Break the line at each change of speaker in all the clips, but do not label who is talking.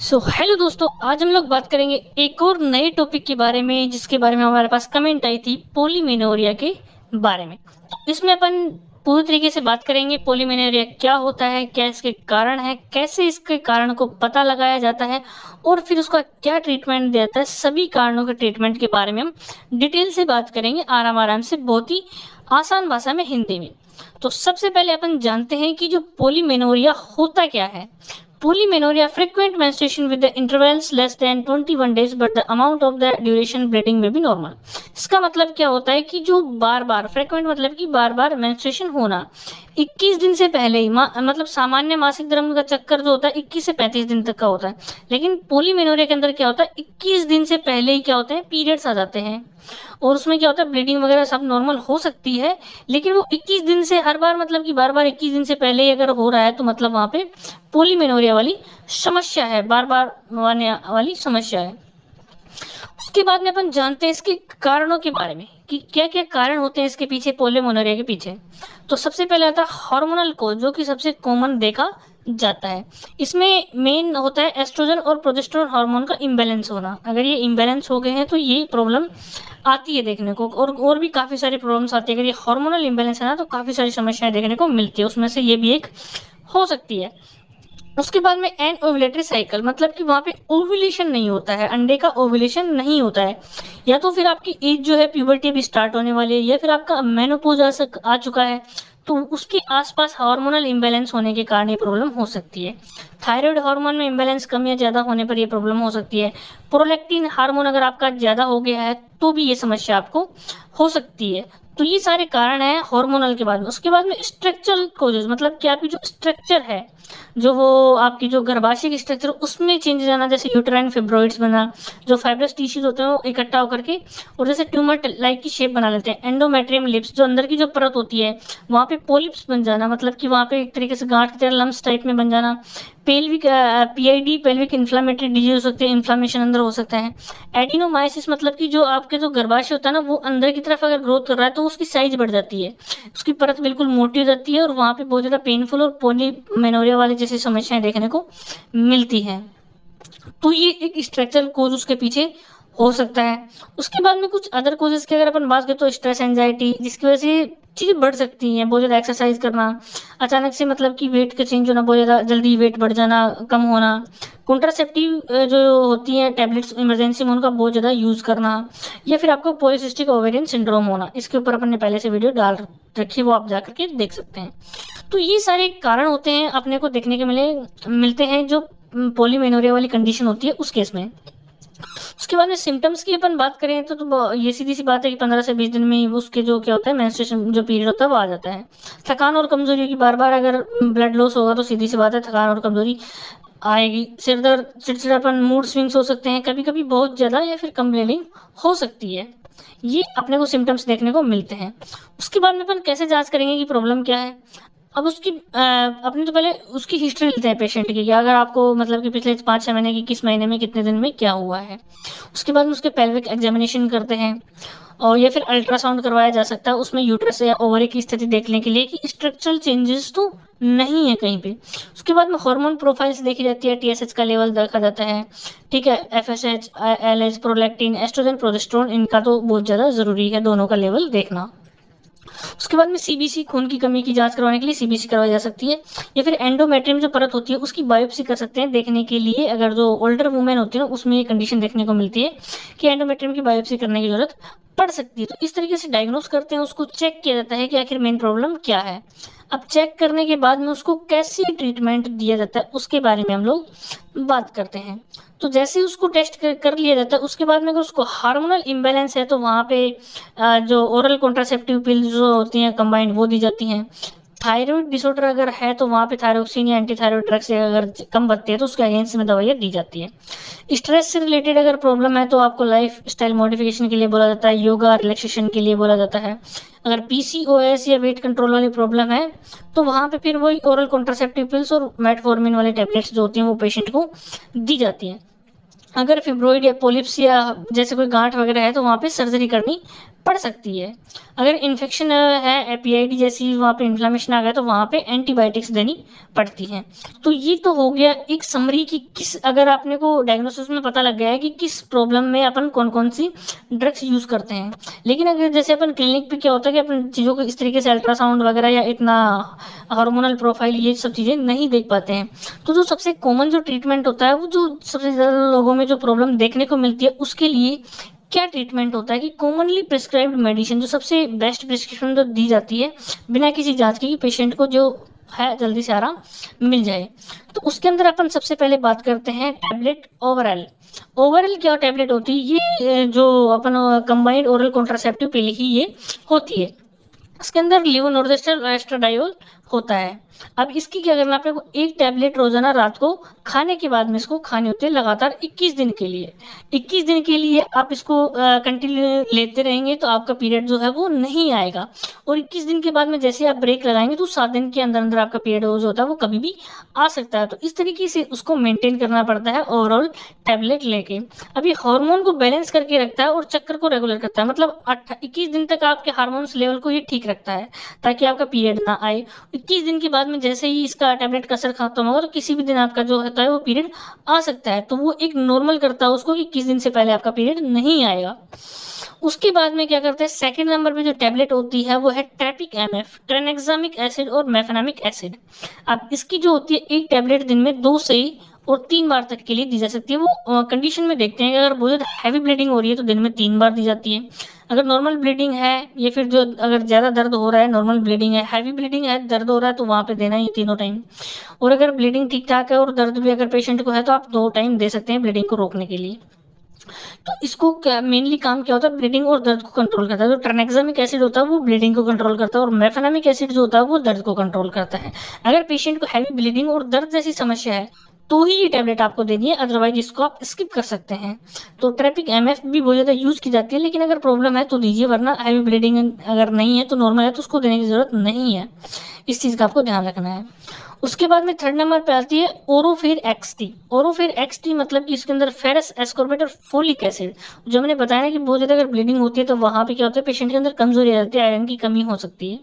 Hello दोस्तों, आज हम लोग बात करेंगे एक और नए टॉपिक के बारे में, जिसके बारे में हमारे पास कमेंट आई थी, पॉलीमेनोरिया के बारे में। इसमें अपन पूरी तरीके से बात करेंगे पॉलीमेनोरिया क्या होता है, क्या इसके कारण है, कैसे इसके कारण को पता लगाया जाता है और फिर उसका क्या ट्रीटमेंट दिया जाता है। सभी कारणों के ट्रीटमेंट के बारे में हम डिटेल से बात करेंगे, आराम आराम से, बहुत ही आसान भाषा में, हिंदी में। तो सबसे पहले अपन जानते हैं कि जो पॉलीमेनोरिया होता क्या है। Polymenorrhea, frequent menstruation with the intervals less than 21 days, but the amount of the duration bleeding may be normal। इसका मतलब क्या होता है कि जो बार बार फ्रिक्वेंट मतलब कि बार बार मेंस्ट्रुएशन होना 21 दिन से पहले ही मतलब सामान्य मासिक धर्म का चक्कर जो होता है 21 से 35 दिन तक का होता है, लेकिन पॉलीमेनोरिया के अंदर क्या होता है 21 दिन से पहले ही क्या होते हैं, पीरियड्स आ जाते हैं। और उसमें क्या होता है, ब्लीडिंग वगैरह सब नॉर्मल हो सकती है, लेकिन वो 21 दिन से हर बार मतलब कि बार बार 21 दिन से पहले ही अगर हो रहा है तो मतलब वहां पे पॉलीमेनोरिया वाली समस्या है, बार बार होने वाली समस्या है। उसके बाद में अपन जानते हैं इसके कारणों के बारे में कि क्या क्या कारण होते हैं इसके पीछे, पॉलीमेनोरिया के पीछे। तो सबसे पहले आता है हार्मोनल कोज, जो कि सबसे कॉमन देखा जाता है। इसमें मेन होता है एस्ट्रोजन और प्रोजेस्टेरोन हार्मोन का इम्बैलेंस होना। अगर ये इम्बैलेंस हो गए हैं तो ये प्रॉब्लम आती है देखने को, और भी काफी सारी प्रॉब्लम्स आती है। अगर ये हार्मोनल इम्बैलेंस है ना तो काफी सारी समस्याएं देखने को मिलती है, उसमें से ये भी एक हो सकती है। उसके बाद में एन ओव्यूलेटरी साइकिल, मतलब कि वहां पे ओव्यूलेशन नहीं होता है, अंडे का ओव्यूलेशन नहीं होता है। या तो फिर आपकी एज जो है प्यूबर्टी भी स्टार्ट होने वाली है, या फिर आपका मेनोपॉज आ चुका है, तो उसके आसपास हार्मोनल इम्बैलेंस होने के कारण ये प्रॉब्लम हो सकती है। थायराइड हार्मोन में इम्बैलेंस कम या ज्यादा होने पर ये प्रॉब्लम हो सकती है। प्रोलैक्टिन हार्मोन अगर आपका ज्यादा हो गया है तो भी ये समस्या आपको हो सकती है। तो ये सारे कारण हैं हार्मोनल के बाद में। उसके बाद में स्ट्रक्चरल कोजेस, मतलब कि आपकी जो स्ट्रक्चर है, जो वो आपकी जो गर्भाशय की स्ट्रक्चर उसमें चेंज आना, जैसे यूटेराइन फिब्रॉइड्स बना, जो फाइब्रस टिश्यूज होते हैं वो इकट्ठा होकर के और जैसे ट्यूमर लाइक की शेप बना लेते हैं। एंडोमेट्रियम लिप्स, जो अंदर की जो परत होती है वहां पे पोलिप्स बन जाना, मतलब कि वहां पे एक तरीके से गांठ की तरह लम्स टाइप में बन जाना। Pelvic PID pelvic inflammatory disease हो सकते हैं, इन्फ्लामेशन अंदर हो सकता है। एडिनोमाइसिस, मतलब कि जो आपके जो गर्भाशय होता है ना वो अंदर की तरफ अगर ग्रोथ कर रहा है तो उसकी साइज बढ़ जाती है, उसकी परत बिल्कुल मोटी हो जाती है और वहां पे बहुत ज्यादा पेनफुल और पॉलीमेनोरिया वाली जैसी समस्याएं देखने को मिलती हैं। तो ये एक स्ट्रक्चरल कोज उसके पीछे हो सकता है। उसके बाद में कुछ अदर कोजेस की अगर अपन बात करें तो स्ट्रेस एंजाइटी, जिसकी वजह से चीजें बढ़ सकती हैं, बहुत ज्यादा एक्सरसाइज करना, अचानक से मतलब कि वेट का चेंज होना, बहुत ज्यादा जल्दी वेट बढ़ जाना, कम होना, कॉन्ट्रासेप्टिव जो होती हैं टैबलेट्स इमरजेंसी में उनका बहुत ज्यादा यूज करना, या फिर आपको पॉलीसिस्टिक ओवेरियन सिंड्रोम होना। इसके ऊपर अपन ने पहले से वीडियो डाल रखी है, वो आप जाकर के देख सकते हैं। तो ये सारे कारण होते हैं अपने को देखने के मिलते हैं जो पॉलीमेनोरिया वाली कंडीशन होती है उस केस में। उसके बाद में सिम्टम्स की अपन बात करें तो ये सीधी सी बात है कि 15 से 20 दिन में उसके जो क्या होता है मेंस्ट्रुएशन जो पीरियड होता है वो आ जाता है। थकान और कमजोरी की, बार बार अगर ब्लड लॉस होगा तो सीधी सी बात है थकान और कमजोरी आएगी। सिर दर्द, चिड़चिड़ापन, मूड स्विंग्स हो सकते हैं, कभी कभी बहुत ज्यादा या फिर कम ब्लीडिंग हो सकती है। ये अपने को सिम्टम्स देखने को मिलते हैं। उसके बाद में अपन कैसे जांच करेंगे कि प्रॉब्लम क्या है। अब उसकी अपने तो पहले उसकी हिस्ट्री लेते हैं पेशेंट की, कि अगर आपको मतलब कि पिछले 5-6 महीने की किस महीने में कितने दिन में क्या हुआ है। उसके बाद में उसके पेल्विक एग्जामिनेशन करते हैं, और या फिर अल्ट्रासाउंड करवाया जा सकता है उसमें यूट्रस या ओवरी की स्थिति देखने के लिए कि स्ट्रक्चरल चेंजेस तो नहीं है कहीं पे। उसके बाद में हार्मोन प्रोफाइल्स देखी जाती है, टीएसएच का लेवल देखा जाता है, ठीक है, FSH, LH, prolactin, oestrogen, progesterone, इनका तो बहुत ज्यादा जरूरी है दोनों का लेवल देखना। उसके बाद में सीबीसी, खून की कमी की जांच करवाने के लिए सीबीसी करवाई जा सकती है, या फिर एंडोमेट्रियम जो परत होती है उसकी बायोप्सी कर सकते हैं देखने के लिए। अगर जो ओल्डर वुमेन होती है ना उसमें ये कंडीशन देखने को मिलती है कि एंडोमेट्रियम की बायोप्सी करने की जरूरत पड़ सकती है। तो इस तरीके से डायग्नोस करते हैं, उसको चेक किया जाता है कि आखिर मेन प्रॉब्लम क्या है। अब चेक करने के बाद में उसको कैसे ट्रीटमेंट दिया जाता है उसके बारे में हम लोग बात करते हैं। तो जैसे ही उसको टेस्ट कर लिया जाता है उसके बाद में अगर उसको हार्मोनल इम्बैलेंस है तो वहाँ पे जो ओरल कॉन्ट्रासेप्टिव पिल्स जो होती हैं कंबाइंड वो दी जाती हैं। थायराइड डिसऑर्डर अगर है तो वहाँ पे थायरोक्सिन या एंटी थायराइड ड्रग से अगर कम बनती है तो उसके अगेंस्ट में दवाइयाँ दी जाती है। स्ट्रेस से रिलेटेड अगर प्रॉब्लम है तो आपको लाइफ स्टाइल मॉडिफिकेशन के लिए बोला जाता है, योगा रिलैक्सेशन के लिए बोला जाता है। अगर पीसीओएस या वेट कंट्रोल वाली प्रॉब्लम है तो वहाँ पे फिर वही ओरल कॉन्ट्रासेप्टिव पिल्स और मेटफॉर्मिन वाले टेबलेट्स जो होती हैं वो पेशेंट को दी जाती हैं। अगर फिब्रोइड या पोलिप्स या जैसे कोई गांठ वगैरह है तो वहाँ पे सर्जरी करनी पड़ सकती है। अगर इन्फेक्शन है, पीआईडी जैसी वहाँ पे इन्फ्लेमेशन आ गया तो वहाँ पे एंटीबायोटिक्स देनी पड़ती हैं। तो ये तो हो गया एक समरी कि किस, अगर आपने को डायग्नोसिस में पता लग गया है कि किस प्रॉब्लम में अपन कौन-कौन सी ड्रग्स यूज़ करते हैं। लेकिन अगर जैसे अपन क्लिनिक पे क्या होता है कि अपन चीज़ों को इस तरीके से अल्ट्रासाउंड वगैरह या इतना हार्मोनल प्रोफाइल ये सब चीज़ें नहीं देख पाते हैं। तो जो सबसे कॉमन जो ट्रीटमेंट होता है, वो जो सबसे ज़्यादा लोगों में जो प्रॉब्लम देखने को मिलती है, उसके लिए क्या ट्रीटमेंट होता है कि कॉमनली प्रिस्क्राइब्ड मेडिसिन, जो सबसे बेस्ट प्रिस्क्रिप्शन जो दी जाती है बिना किसी जांच के, कि पेशेंट को जो है जल्दी से आराम मिल जाए। तो उसके अंदर अपन सबसे पहले बात करते हैं टैबलेट ओवरऑल। ओवरऑल क्या टैबलेट होती है? ये जो अपन कंबाइंड ओरल कॉन्ट्रासेप्टिव पिल ही ये होती है। इसके अंदर लेवोनोर्जेस्ट्रल और एस्ट्राडायोल होता है। अब इसकी क्या करना है, आपको एक टैबलेट रोजाना रात को खाने के बाद में इसको खानी होती है, लगातार 21 दिन के लिए। 21 दिन के लिए आप इसको कंटिन्यू लेते रहेंगे तो आपका पीरियड जो है वो नहीं आएगा। और 21 दिन के बाद में जैसे आप ब्रेक लगाएंगे तो 7 दिन के अंदर अंदर आपका पीरियड जो होता है वो कभी भी आ सकता है। तो इस तरीके से उसको मेंटेन करना पड़ता है ओवरऑल टैबलेट लेके। अभी हार्मोन को बैलेंस करके रखता है और चक्कर को रेगुलर करता है, मतलब 21 दिन तक आपके हार्मोन्स लेवल को ये ठीक रखता है ताकि आपका पीरियड ना आए। 21 दिन के बाद में जैसे ही इसका टैबलेट का असर खत्म होगा तो किसी भी दिन आपका जो होता है वो पीरियड आ सकता है। तो वो एक नॉर्मल करता है उसको कि 21 दिन से पहले आपका पीरियड नहीं आएगा। उसके बाद में क्या करते हैं, सेकंड नंबर पे जो टैबलेट होती है वो है ट्रैपिक एमएफ, ट्रेनेक्सामिक एसिड और मेफेनामिक एसिड। अब इसकी जो होती है एक टैबलेट दिन में 2 से और 3 बार तक के लिए दी जा सकती है। वो कंडीशन में देखते हैं कि अगर बहुत हैवी ब्लीडिंग हो रही है तो दिन में 3 बार दी जाती है। अगर नॉर्मल ब्लीडिंग है या फिर जो अगर ज़्यादा दर्द हो रहा है, नॉर्मल ब्लीडिंग है, हैवी ब्लीडिंग है, दर्द हो रहा है, तो वहाँ पे देना ही तीनों टाइम। और अगर ब्लीडिंग ठीक ठाक है और दर्द भी अगर पेशेंट को है तो आप 2 टाइम दे सकते हैं ब्लीडिंग को रोकने के लिए। तो इसको क्या मेनली काम क्या होता है, ब्लीडिंग और दर्द को कंट्रोल करता है। जो ट्रेनेक्सामिक एसिड होता है वो ब्लीडिंग को कंट्रोल करता है और मेफेनामिक एसिड जो होता है वो दर्द को कंट्रोल करता है। अगर पेशेंट को हैवी ब्लीडिंग और दर्द जैसी समस्या है तो ही ये टैबलेट आपको देनी है, अदरवाइज इसको आप स्किप कर सकते हैं। तो ट्रैपिक एमएफ भी बहुत ज़्यादा यूज़ की जाती है, लेकिन अगर प्रॉब्लम है तो दीजिए, वरना हैवी ब्लीडिंग अगर नहीं है तो नॉर्मल है तो उसको देने की ज़रूरत नहीं है। इस चीज़ का आपको ध्यान रखना है। उसके बाद में थर्ड नंबर पे आती है ओरोफिर एक्सटी। ओरोफिर एक्सटी मतलब कि इसके अंदर फेरस एस्कॉर्बिट और फोलिक एसिड। जो मैंने बताया ना कि बहुत ज़्यादा अगर ब्लीडिंग होती है तो वहाँ पे क्या होता है, पेशेंट के अंदर कमजोरी आ जाती है, आयरन की कमी हो सकती है।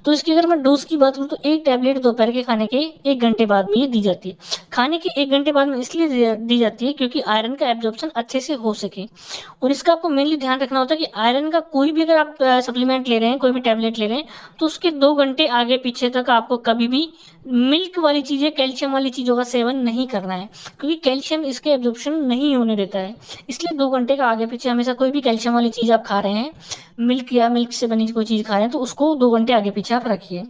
तो इसकी अगर मैं डोज की बात करूँ तो एक टैबलेट दोपहर के खाने के 1 घंटे बाद में ये दी जाती है। खाने के 1 घंटे बाद में इसलिए दी जाती है क्योंकि आयरन का एब्जॉर्प्शन अच्छे से हो सके। और इसका आपको मेनली ध्यान रखना होता है कि आयरन का कोई भी अगर आप सप्लीमेंट ले रहे हैं, कोई भी टैबलेट ले रहे हैं, तो उसके 2 घंटे आगे पीछे तक आपको कभी भी मिल्क वाली चीज़ें, कैल्शियम वाली चीज़ों का सेवन नहीं करना है, क्योंकि कैल्शियम इसके एब्जॉर्प्शन नहीं होने देता है। इसलिए 2 घंटे का आगे पीछे हमेशा कोई भी कैल्शियम वाली चीज़ आप खा रहे हैं, मिल्क या मिल्क से बनी कोई चीज़ खा रहे हैं, तो उसको 2 घंटे आगे पीछे आप रखिए।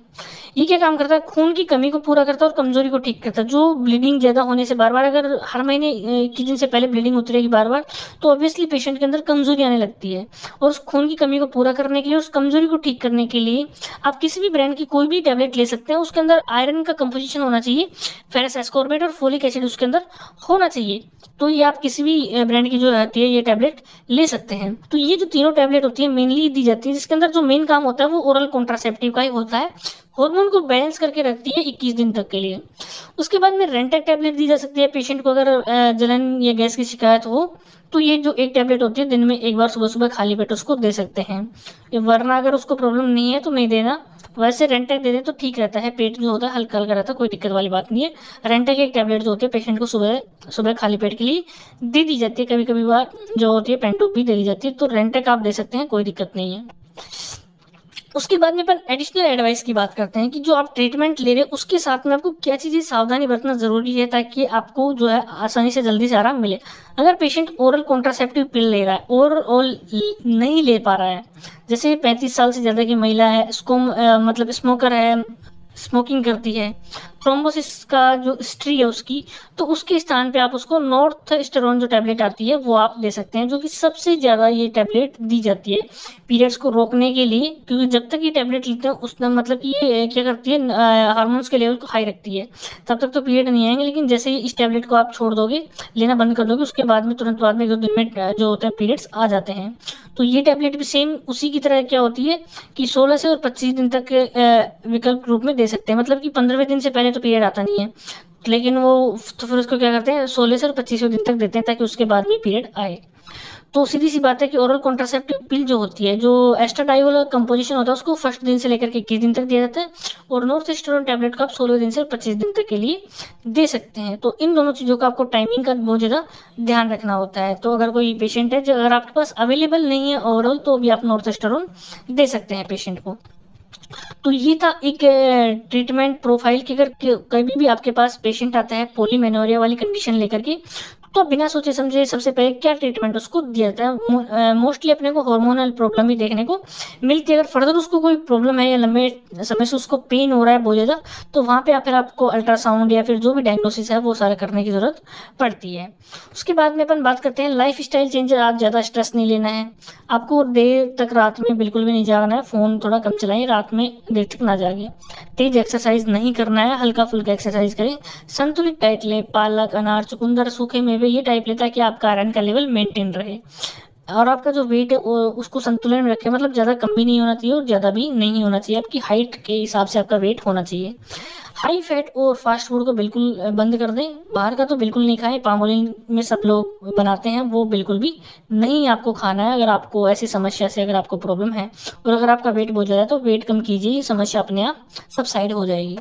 ये क्या काम करता है, खून की कमी को पूरा करता है और कमजोरी को ठीक करता है। जो ब्लीडिंग ज़्यादा होने से बार बार अगर हर महीने 21 दिन से पहले ब्लीडिंग होती रहेगी बार बार, तो ऑब्वियसली पेशेंट के अंदर कमजोरी आने लगती है। और उस खून की कमी को पूरा करने के लिए, उस कमजोरी को ठीक करने के लिए आप किसी भी ब्रांड की कोई भी टैबलेट ले सकते हैं। उसके अंदर आयरन का कंपोजिशन होना चाहिए, फेरस एस्कॉर्बिट और फोलिक एसिड उसके अंदर होना चाहिए। तो ये आप किसी भी ब्रांड की जो रहती है ये टैबलेट ले सकते हैं। तो ये जो तीनों टैबलेट होती है मेनली दी जाती है, जिसके अंदर जो मेन काम होता है वो ओरल कॉन्ट्रासेप्टिव का ही होता है। हार्मोन को बैलेंस करके रखती है 21 दिन तक के लिए। उसके बाद में रेंटेक टैबलेट दी जा सकती है पेशेंट को अगर जलन या गैस की शिकायत हो, तो ये जो एक टैबलेट होती है दिन में एक बार सुबह सुबह खाली पेट उसको दे सकते हैं। वरना अगर उसको प्रॉब्लम नहीं है तो नहीं देना। वैसे रेंटेक दे दें तो ठीक रहता है, पेट जो होता है हल्का हल्का रहता है, कोई दिक्कत वाली बात नहीं है। रेंटेक एक टैबलेट जो होती है पेशेंट को सुबह सुबह खाली पेट के लिए दे दी जाती है। कभी कभी बार जो होती है पेंटोप भी दे दी जाती है। तो रेंटेक आप दे सकते हैं, कोई दिक्कत नहीं है। उसके बाद में अपन एडिशनल एडवाइस की बात करते हैं कि जो आप ट्रीटमेंट ले रहे हैं उसके साथ में आपको क्या चीज़ें सावधानी बरतना ज़रूरी है ताकि आपको जो है आसानी से जल्दी से आराम मिले। अगर पेशेंट ओरल कॉन्ट्रासेप्टिव पिल ले रहा है और नहीं ले पा रहा है, जैसे 35 साल से ज़्यादा की महिला है, इसको मतलब स्मोकर है, स्मोकिंग करती है, थ्रोम्बोसिस का जो हिस्ट्री है उसकी, तो उसके स्थान पे आप उसको नॉर्थ स्टेरॉन जो टैबलेट आती है वो आप दे सकते हैं, जो कि सबसे ज़्यादा ये टैबलेट दी जाती है पीरियड्स को रोकने के लिए। क्योंकि जब तक ये टैबलेट लेते हैं उस मतलब कि ये क्या करती है, हार्मोन्स के लेवल को हाई रखती है, तब तक तो पीरियड नहीं आएंगे। लेकिन जैसे ही इस टैबलेट को आप छोड़ दोगे, लेना बंद कर दोगे, उसके बाद में तुरंत बाद में 1-2 दिन में जो होते हैं पीरियड्स आ जाते हैं। तो ये टैबलेट भी सेम उसी की तरह क्या होती है कि 16 से और 25 दिन तक विकल्प रूप में दे सकते हैं। मतलब कि 15वें दिन से पहले तो पीरियड आता नहीं है, लेकिन वो तो फिर उसको क्या करते हैं 16 से 25वें दिन तक देते हैं ताकि उसके बाद में पीरियड आए। तो सीधी-सी बात है कि ओरल कॉन्ट्रासेप्टिव पिल जो होती है, जो एस्ट्राडायोल कंपोज़िशन होता है, उसको फर्स्ट दिन से लेकर के 21 दिन तक दिया जाता है और नॉर्थिस्टेरोन टैबलेट को आप 16 दिन से 25 दिन तक के लिए दे सकते हैं। तो इन दोनों चीज़ों का आपको टाइमिंग का बहुत ज़्यादा ध्यान रखना होता है। तो अगर कोई पेशेंट है, जो अगर आपके पास अवेलेबल नहीं है ओरल, तो भी आप नॉर्थिस्टेरोन दे सकते हैं पेशेंट को। तो ये था एक ट्रीटमेंट प्रोफाइल कि अगर कभी भी आपके पास पेशेंट आता है पॉलीमेनोरिया वाली कंडीशन लेकर के, तो बिना सोचे समझे सबसे पहले क्या ट्रीटमेंट उसको दिया जाता है। मोस्टली अपने को हार्मोनल प्रॉब्लम ही देखने को मिलती है। अगर फर्दर उसको कोई प्रॉब्लम है या लंबे समय से उसको पेन हो रहा है बहुत ज़्यादा, तो वहाँ पे फिर आपको अल्ट्रासाउंड या फिर जो भी डायग्नोसिस है वो सारा करने की ज़रूरत पड़ती है। उसके बाद में अपन बात करते हैं लाइफ स्टाइल चेंजेस। आप ज़्यादा स्ट्रेस नहीं लेना है, आपको देर तक रात में बिल्कुल भी नहीं जागना है, फ़ोन थोड़ा कम चलाएं, रात में देर तक ना जागे, तेज एक्सरसाइज नहीं करना है, हल्का फुल्का एक्सरसाइज करें, संतुलित डाइट लें, पालक, अनार, चुकंदर, सूखे मेवे ये टाइप लें ताकि आपका आयरन का लेवल मेंटेन रहे और आपका जो वेट है उसको संतुलन में रखें। मतलब ज़्यादा कम भी नहीं होना चाहिए और ज़्यादा भी नहीं होना चाहिए, आपकी हाइट के हिसाब से आपका वेट होना चाहिए। हाई फैट और फास्ट फूड को बिल्कुल बंद कर दें, बाहर का तो बिल्कुल नहीं खाएं, पामोलिन में सब लोग बनाते हैं वो बिल्कुल भी नहीं आपको खाना है। अगर आपको ऐसी समस्या से अगर आपको प्रॉब्लम है और अगर आपका वेट बहुत ज़्यादा है तो वेट कम कीजिए, ये समस्या अपने आप सबसाइड हो जाएगी।